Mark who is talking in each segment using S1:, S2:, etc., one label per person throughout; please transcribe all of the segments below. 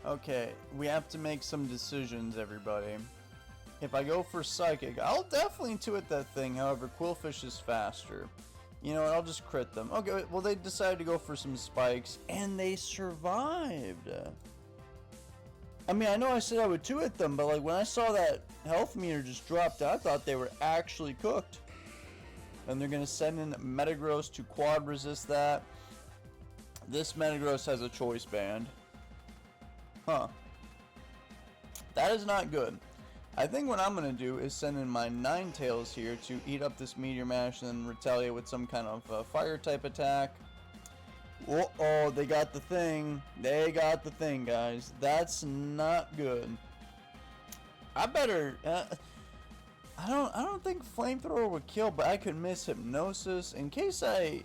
S1: Okay, we have to make some decisions, everybody. If I go for Psychic, I'll definitely intuit that thing. However, Quillfish is faster. You know what, I'll just crit them. Okay, well, they decided to go for some spikes, and they survived. I mean, I know I said I would 2-hit them, but like when I saw that health meter just dropped, I thought they were actually cooked. And they're going to send in Metagross to quad resist that. This Metagross has a choice band. Huh. That is not good. I think what I'm going to do is send in my Ninetales here to eat up this Meteor Mash and then retaliate with some kind of fire type attack. Oh, they got the thing. They got the thing, guys. That's not good. I better... I don't think Flamethrower would kill, but I could miss Hypnosis in case I...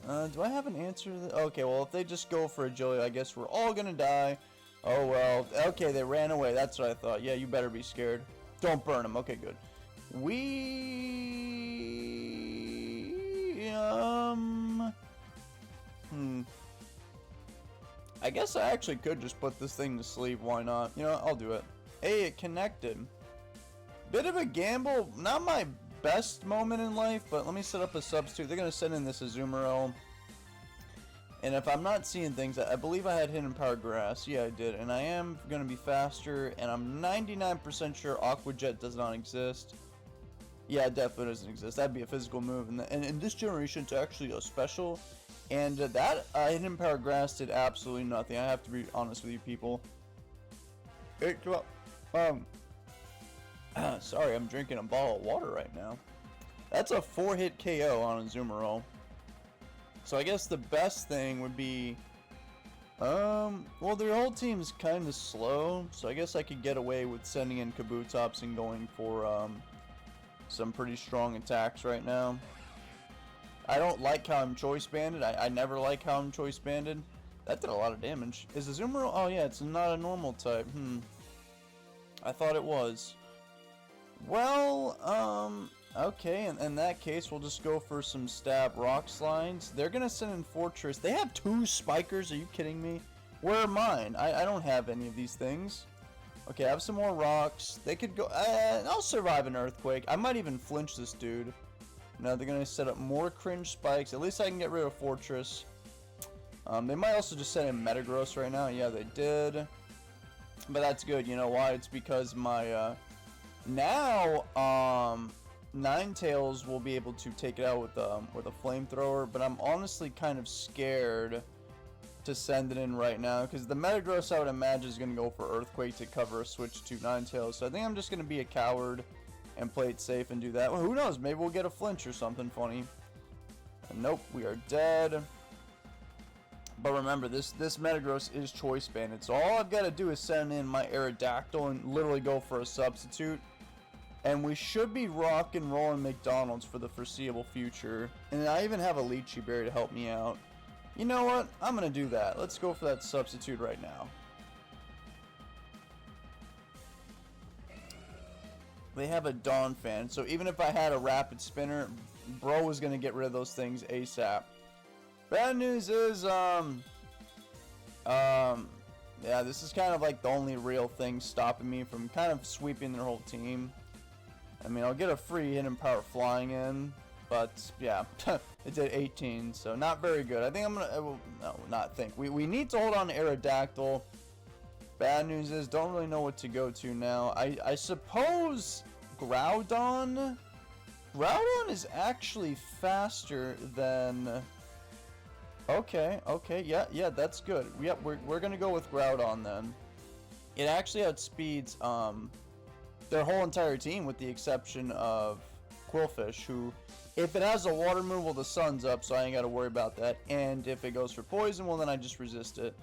S1: do I have an answer to that? Okay, well, if they just go for Agility, I guess we're all gonna die. Oh, well. Okay, they ran away. That's what I thought. Yeah, you better be scared. Don't burn them. Okay, good. I guess I actually could just put this thing to sleep. Why not? You know, I'll do it. Hey, it connected. Bit of a gamble. Not my best moment in life, but let me set up a substitute. They're going to send in this Azumarill. And if I'm not seeing things, I believe I had Hidden Power Grass. Yeah, I did. And I am going to be faster. And I'm 99% sure Aqua Jet does not exist. Yeah, it definitely doesn't exist. That'd be a physical move. And in this generation, it's actually a special. And that Hidden Power Grass did absolutely nothing. I have to be honest with you people. Sorry, I'm drinking a bottle of water right now. That's a 4-hit KO on Azumarill. So I guess the best thing would be, well, their whole team's kind of slow, so I guess I could get away with sending in Kabutops and going for some pretty strong attacks right now. I don't like how I'm choice banded. I never like how I'm choice banded. That did a lot of damage. Is Azumarill? Oh yeah, it's not a normal type. I thought it was. Well, okay, in that case, we'll just go for some stab rock slides. They're gonna send in Fortress. They have 2 spikers, are you kidding me? Where are mine? I don't have any of these things. Okay, I have some more rocks. They could go, I'll survive an earthquake. I might even flinch this dude. Now they're gonna set up more cringe spikes. At least I can get rid of Fortress. They might also just send in Metagross right now. Yeah, they did. But that's good, you know why? It's because my, now, Ninetales will be able to take it out with a flamethrower, but I'm honestly kind of scared to send it in right now, because the Metagross I would imagine is going to go for Earthquake to cover a switch to Ninetales, so I think I'm just going to be a coward and play it safe and do that. Well, who knows, maybe we'll get a flinch or something funny. And nope, we are dead. But remember, this Metagross is choice banded, so all I've got to do is send in my Aerodactyl and literally go for a substitute. And we should be rock and rolling McDonald's for the foreseeable future. And I even have a Lychee Berry to help me out. You know what? I'm going to do that. Let's go for that substitute right now. They have a Dawn Fan, so even if I had a Rapid Spinner, bro was going to get rid of those things ASAP. Bad news is, yeah, this is kind of like the only real thing stopping me from kind of sweeping their whole team. I mean, I'll get a free Hidden Power Flying in, but yeah, it did 18, so not very good. I think I'm gonna, no, not think. We need to hold on to Aerodactyl. Bad news is, don't really know what to go to now. I suppose Groudon? Groudon is actually faster than... Okay, yeah, that's good. Yep, we're gonna go with Groudon then. It actually outspeeds their whole entire team with the exception of Quillfish, who, if it has a water move, well, the sun's up, so I ain't gotta worry about that. And if it goes for poison, well, then I just resist it.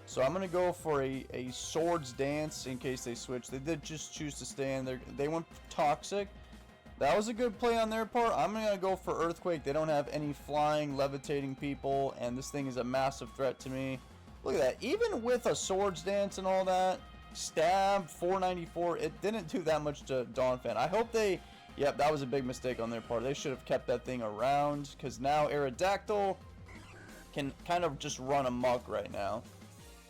S1: So I'm gonna go for a Swords Dance in case they switch. They did just choose to stay in there. They went Toxic. That was a good play on their part. I'm going to go for Earthquake. They don't have any flying, levitating people, and this thing is a massive threat to me. Look at that. Even with a Swords Dance and all that, Stab, 494, it didn't do that much to Dawn Fan. I hope they... Yep, that was a big mistake on their part. They should have kept that thing around, because now Aerodactyl can kind of just run amok right now.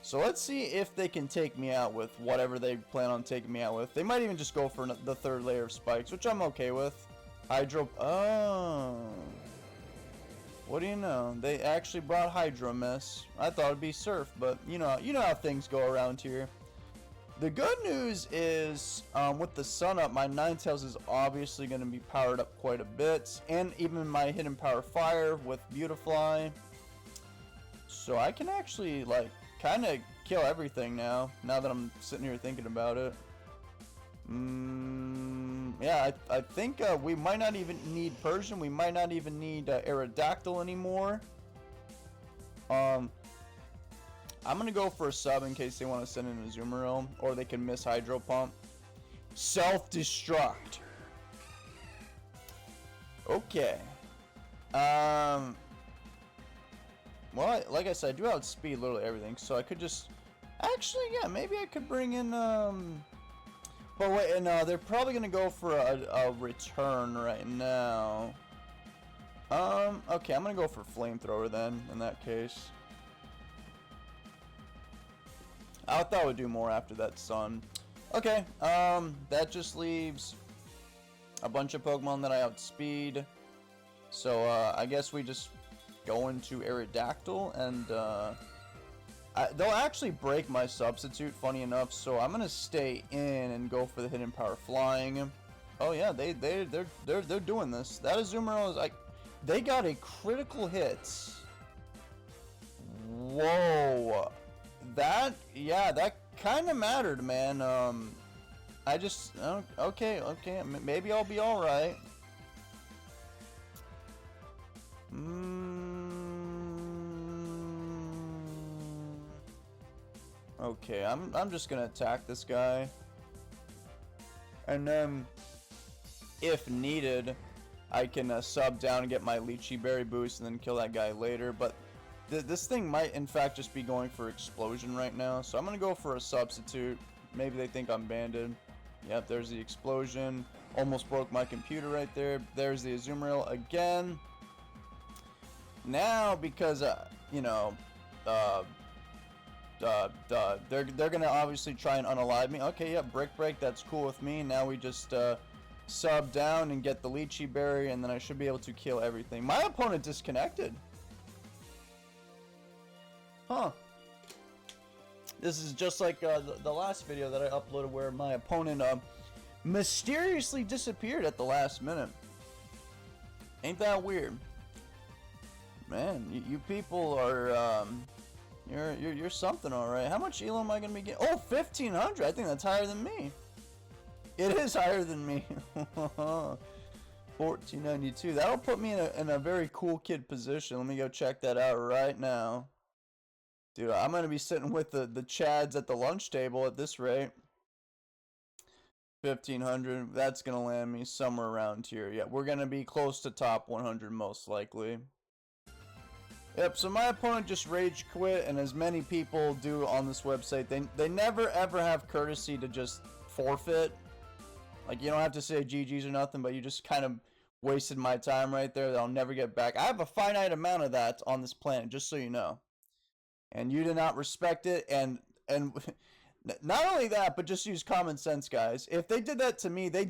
S1: So let's see if they can take me out with whatever they plan on taking me out with. They might even just go for the third layer of spikes, which I'm okay with. Hydro... Oh. What do you know? They actually brought Hydro Miss. I thought it'd be Surf, but you know how things go around here. The good news is, with the sun up, my Ninetales is obviously going to be powered up quite a bit. And even my Hidden Power Fire with Beautifly. So I can actually, like, kind of kill everything now that I'm sitting here thinking about it. Yeah, I think we might not even need Persian. We might not even need Aerodactyl anymore. I'm gonna go for a sub in case they want to send in a Azumarill, or they can miss Hydro Pump. Self-destruct. Okay. Well, like I said, I do outspeed literally everything, so I could just... Actually, yeah, maybe I could bring in, But wait, no, they're probably gonna go for a return right now. Okay, I'm gonna go for Flamethrower then, in that case. I thought I would do more after that sun. Okay, that just leaves a bunch of Pokemon that I outspeed. So, I guess we just go into Aerodactyl, and, they'll actually break my substitute, funny enough, so I'm gonna stay in and go for the Hidden Power Flying. Oh yeah, they're doing this. That Azumarill is like, they got a critical hit. Whoa. That kind of mattered, man. I just, okay, maybe I'll be alright. Okay, I'm just gonna attack this guy. And then, if needed, I can sub down and get my Lychee Berry boost and then kill that guy later. But this thing might, in fact, just be going for Explosion right now. So I'm gonna go for a substitute. Maybe they think I'm banded. Yep, there's the Explosion. Almost broke my computer right there. There's the Azumarill again. Now, because, you know, they're gonna obviously try and unalive me. Okay, yeah, Brick Break, that's cool with me. Now we just sub down and get the Lychee Berry, and then I should be able to kill everything. My opponent disconnected. Huh. This is just like the last video that I uploaded where my opponent mysteriously disappeared at the last minute. Ain't that weird? Man, you people are you're something, all right. How much elo am I gonna be getting? Oh, 1,500. I think that's higher than me. It is higher than me. 1492. That'll put me in a very cool kid position. Let me go check that out right now. Dude, I'm gonna be sitting with the Chads at the lunch table at this rate. 1,500. That's gonna land me somewhere around here. Yeah, we're gonna be close to top 100 most likely. Yep, so my opponent just rage quit, and as many people do on this website, they never ever have courtesy to just forfeit. Like, you don't have to say GG's or nothing, but you just kind of wasted my time right there that I'll never get back. I have a finite amount of that on this planet, just so you know. And you did not respect it, and not only that, but just use common sense, guys. If they did that to me, they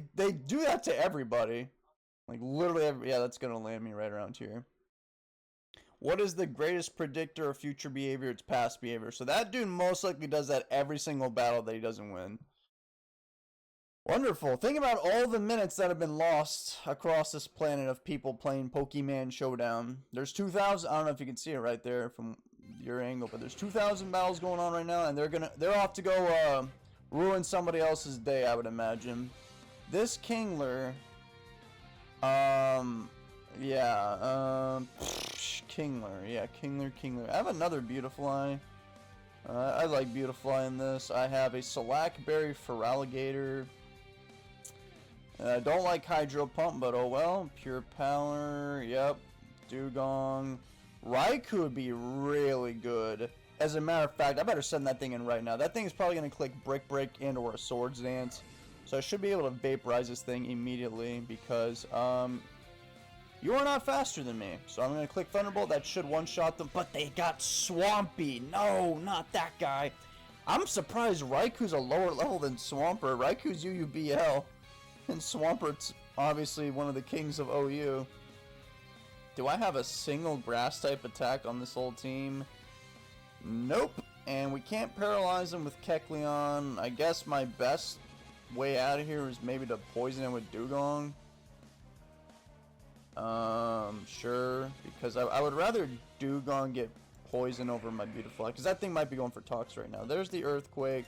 S1: do that to everybody. Like, literally yeah, that's gonna land me right around here. What is the greatest predictor of future behavior? It's past behavior. So that dude most likely does that every single battle that he doesn't win. Wonderful. Think about all the minutes that have been lost across this planet of people playing Pokémon Showdown. There's 2,000. I don't know if you can see it right there from your angle, but there's 2,000 battles going on right now, and they're off to go ruin somebody else's day, I would imagine. This Kingler, yeah, Kingler, yeah, Kingler. I have another Beautifly. I like Beautifly in this. I have a Slackberry Feraligatr. I don't like Hydro Pump, but oh well. Pure Power, yep. Dugong. Raikou would be really good. As a matter of fact, I better send that thing in right now. That thing is probably going to click Brick Break and or a Swords Dance. So I should be able to vaporize this thing immediately because, You are not faster than me. So I'm going to click Thunderbolt. That should one-shot them. But they got Swampy. No, not that guy. I'm surprised Raiku's a lower level than Swampert. Raiku's UUBL. And Swampert's obviously one of the kings of OU. Do I have a single grass-type attack on this whole team? Nope. And we can't paralyze him with Kecleon. I guess my best way out of here is maybe to poison him with Dugong. Sure, because I would rather Dugong get poison over my Beautifly, because that thing might be going for Tox right now. There's the Earthquake.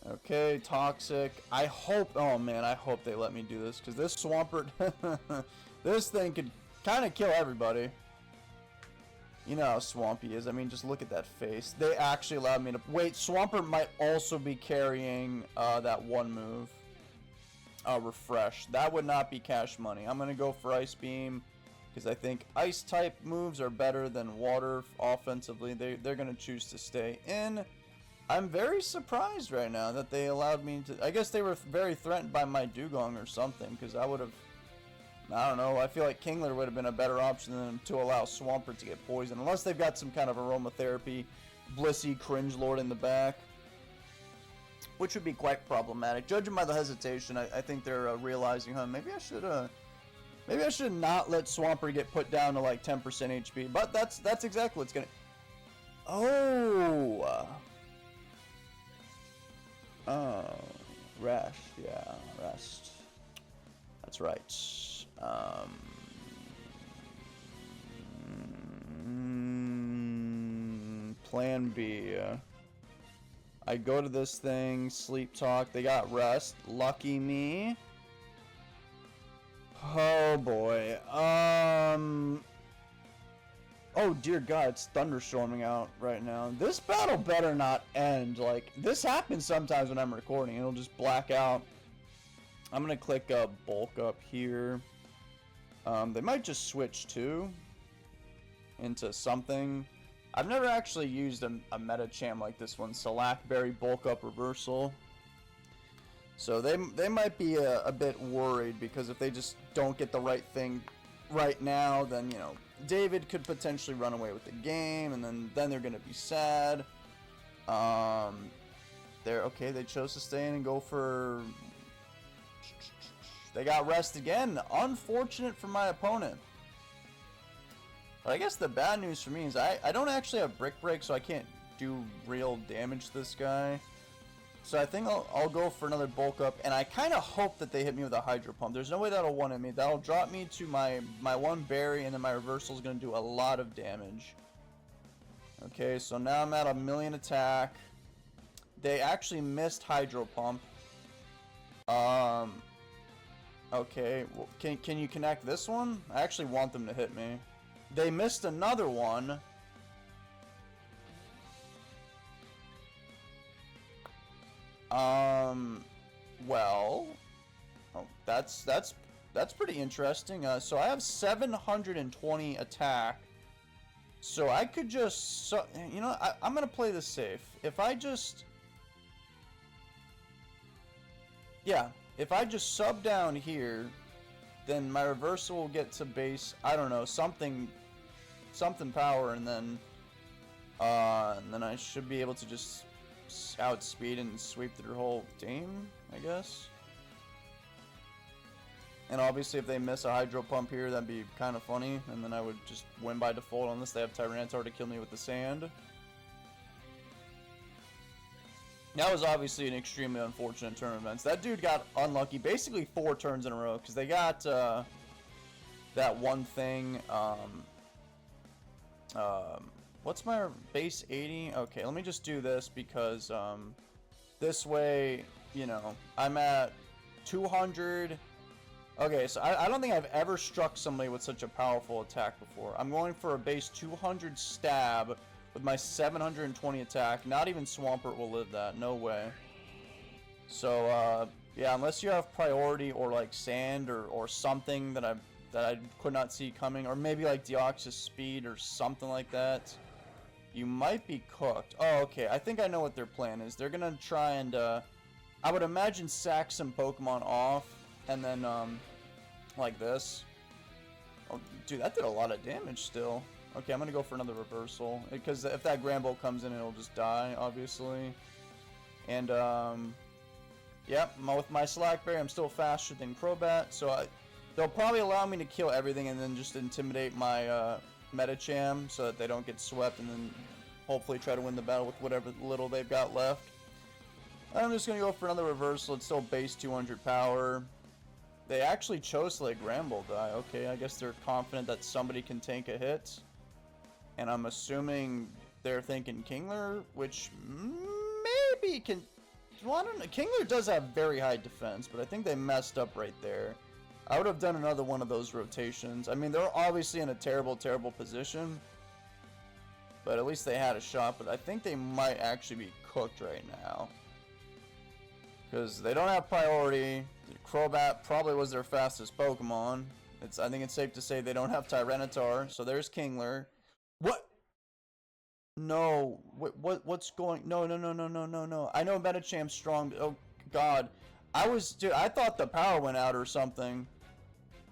S1: Okay, Toxic. I hope, oh man, I hope they let me do this, because this Swampert, this thing could kind of kill everybody. You know how Swampy is. I mean, just look at that face. They actually allowed me to, wait, Swampert might also be carrying that one move. Refresh. That would not be cash money. I'm going to go for Ice Beam because I think Ice type moves are better than Water offensively. They're going to choose to stay in. I'm very surprised right now that they allowed me to... I guess they were very threatened by my Dugong or something because I would have... I don't know. I feel like Kingler would have been a better option than to allow Swampert to get poisoned. Unless they've got some kind of aromatherapy, Blissey, Cringe Lord in the back. Which would be quite problematic. Judging by the hesitation, I think they're realizing, huh, maybe I should not let Swampert get put down to like 10% HP. But that's exactly what's gonna... Oh! Oh, rest, yeah, rest. That's right. Plan B. I go to this thing, Sleep Talk. They got Rest. Lucky me. Oh boy. Oh dear God, it's thunderstorming out right now. This battle better not end. Like, this happens sometimes when I'm recording. It'll just black out. I'm gonna click Bulk Up here. They might just switch too into something. I've never actually used a Medicham like this one. Slackberry Bulk Up Reversal. So they might be a bit worried because if they just don't get the right thing right now, then, you know, David could potentially run away with the game, and then they're gonna be sad. Okay, they chose to stay in and go for... They got Rest again. Unfortunate for my opponent. But I guess the bad news for me is I don't actually have Brick Break, so I can't do real damage to this guy. So I think I'll go for another Bulk Up, and I kind of hope that they hit me with a Hydro Pump. There's no way that'll one-hit me. That'll drop me to my one berry, and then my Reversal is going to do a lot of damage. Okay, so now I'm at 1,000,000 attack. They actually missed Hydro Pump. Okay, well, can you connect this one? I actually want them to hit me. They missed another one. Well, oh, that's pretty interesting. So I have 720 attack. So I could just, you know, I'm gonna play this safe. If I just, yeah, if I just sub down here, then my Reversal will get to base, I don't know, something power, and then I should be able to just outspeed and sweep their whole team, I guess. And obviously if they miss a Hydro Pump here, that'd be kind of funny, and then I would just win by default unless they have Tyranitar to kill me with the sand. That was obviously an extremely unfortunate turn of events. That dude got unlucky basically 4 turns in a row, because they got that one thing, what's my base 80? Okay, let me just do this because this way, you know, I'm at 200. Okay, so I don't think I've ever struck somebody with such a powerful attack before. I'm going for a base 200 stab with my 720 attack. Not even Swampert will live that. No way. So, yeah, unless you have priority or like sand or something that I could not see coming, or maybe like Deoxys speed or something like that, you might be cooked. Oh, okay. I think I know what their plan is. They're gonna try and I would imagine sack some Pokemon off, and then like this, Oh, dude, that did a lot of damage still. Okay, I'm gonna go for another reversal because if that Gramble comes in, it'll just die, obviously. And yep, with my Slackberry, I'm still faster than Crobat, so they'll probably allow me to kill everything and then just intimidate my Medicham so that they don't get swept, and then hopefully try to win the battle with whatever little they've got left. I'm just gonna go for another reversal. It's still base 200 power. They actually chose to let Gramble die. Okay, I guess they're confident that somebody can tank a hit. And I'm assuming they're thinking Kingler, which maybe can... Well, I don't know. Kingler does have very high defense, but I think they messed up right there. I would have done another one of those rotations. I mean, they're obviously in a terrible, terrible position. But at least they had a shot. But I think they might actually be cooked right now. Because they don't have priority. Crobat probably was their fastest Pokemon. I think it's safe to say they don't have Tyranitar. So there's Kingler. What? No. What's going... No. I know Medicham's strong. Oh, God. Dude, I thought the power went out or something.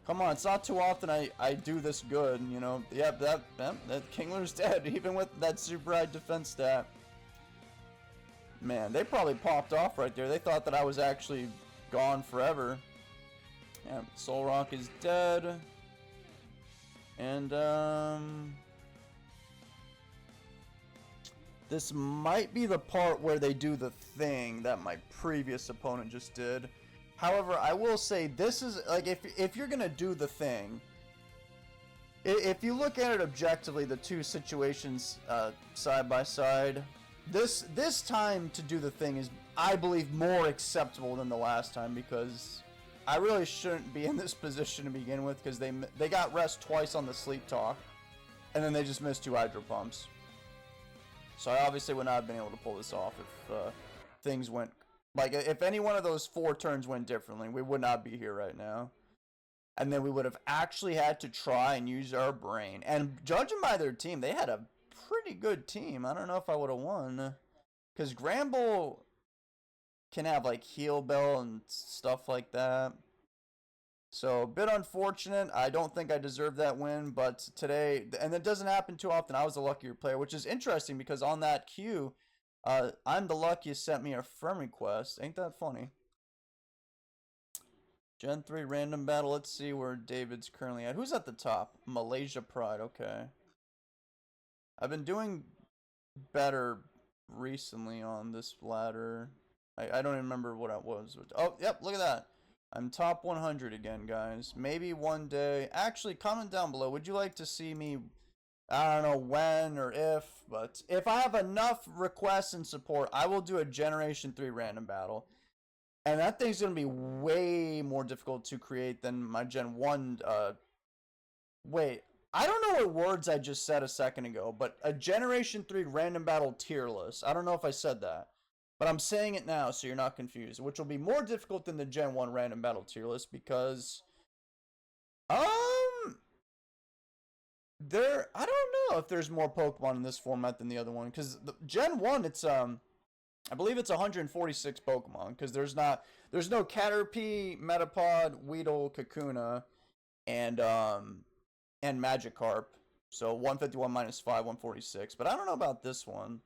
S1: Come on, it's not too often I do this good, you know. Yeah, that Kingler's dead, even with that super high defense stat. Man, they probably popped off right there. They thought that I was actually gone forever. Yeah, Solrock is dead. And, this might be the part where they do the thing that my previous opponent just did. However, I will say this is, like, if you're gonna do the thing, if you look at it objectively, the two situations side by side, this time to do the thing is, I believe, more acceptable than the last time, because I really shouldn't be in this position to begin with, because they got rest twice on the sleep talk, and then they just missed 2 hydro pumps. So I obviously would not have been able to pull this off if things went... Like, if any one of those 4 turns went differently, we would not be here right now. And then we would have actually had to try and use our brain. And judging by their team, they had a pretty good team. I don't know if I would have won. Because Gramble can have, like, Heal Bell and stuff like that. So, a bit unfortunate. I don't think I deserved that win, but today, and it doesn't happen too often, I was the luckier player, which is interesting because on that queue, I'm the luckiest sent me a friend request. Ain't that funny? Gen 3 random battle. Let's see where David's currently at. Who's at the top? Malaysia Pride. Okay. I've been doing better recently on this ladder. I don't even remember what it was. Oh, yep, look at that. I'm top 100 again, guys. Maybe one day. Actually, comment down below. Would you like to see me, I don't know when or if, but if I have enough requests and support, I will do a Generation 3 random battle. And that thing's going to be way more difficult to create than my Gen 1. Wait, I don't know what words I just said a second ago, but a Generation 3 random battle tier list. I don't know if I said that. But I'm saying it now so you're not confused, which will be more difficult than the Gen 1 random battle tier list because I don't know if there's more Pokemon in this format than the other one, cuz Gen 1 it's I believe it's 146 Pokemon, cuz there's no Caterpie, Metapod, Weedle, Kakuna, and Magikarp. So 151 minus 5, 146. But I don't know about this one.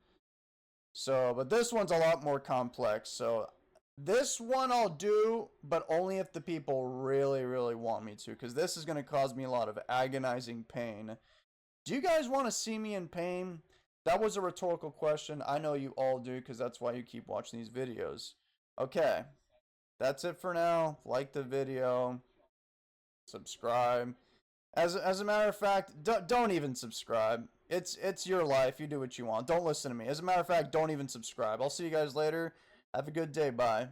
S1: So, but this one's a lot more complex. So, this one I'll do, but only if the people really, really want me to. Because this is going to cause me a lot of agonizing pain. Do you guys want to see me in pain? That was a rhetorical question. I know you all do, because that's why you keep watching these videos. Okay. That's it for now. Like the video. Subscribe. As a matter of fact, don't even subscribe. It's your life. You do what you want. Don't listen to me. As a matter of fact, don't even subscribe. I'll see you guys later. Have a good day. Bye.